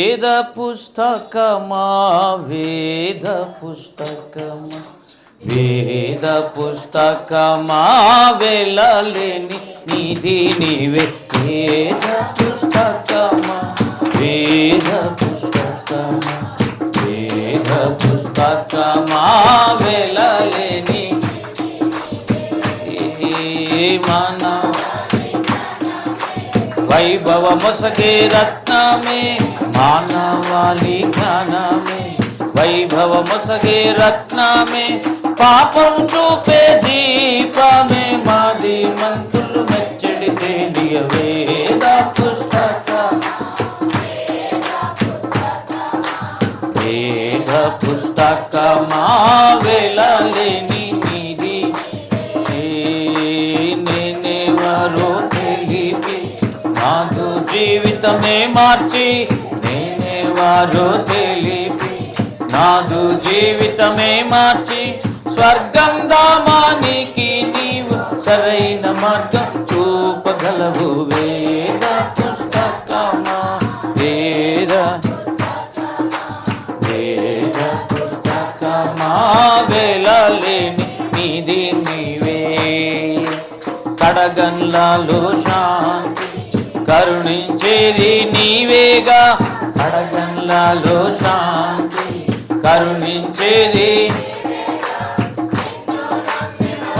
వేద పుస్తకమా వేద పుస్తకమా వేద పుస్తకమా వెళ్ళలేని నిధి నీవే వేద పుస్తకమా వేద పుస్తకమా వేద పుస్తకమా వెళ్ళలేని మన వైభవ మొసగే రత్నమే మానవాళి జ్ఞానమే వైభవ మొసగే రత్నమే పాపం చూపే దీపమే మాది మంతులు మెచ్చడి తేలియ వేద పుస్తక వేద పుస్తకమా వెళ్ళలేని నిధి నేనెవరో తెలిపి నాదు జీవితమే మార్చి నేనెవరో తెలిపి నాదు జీవితమే మార్చి స్వర్గం దామానికి నీవు సరైన మార్గం చూపగలవు వేద పుస్తకమా వేద వేద పుస్తకమా వెళ్ళలేని నిధి నీవే కడగన్లలో శాంతి కరుణించేది నీవేగా కడగన్లలో శాంతి కరుణించేది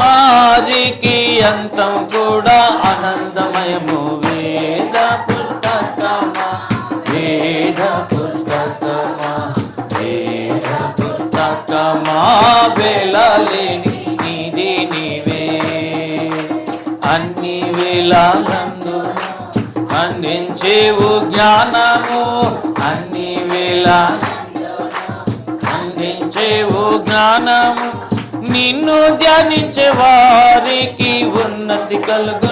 ఆదికి అంతం కూడా ఆనందమయము వేద పుస్తకమా వేద పుస్తకమా వేద పుస్తకమా వెళ్ళలేని నిధి నీవే అన్ని వేళలందు అందించేవు జ్ఞానము అన్ని వేళ అందించేవు జ్ఞానము నిన్ను ధ్యానించే వారికి ఉన్నతి కలుగు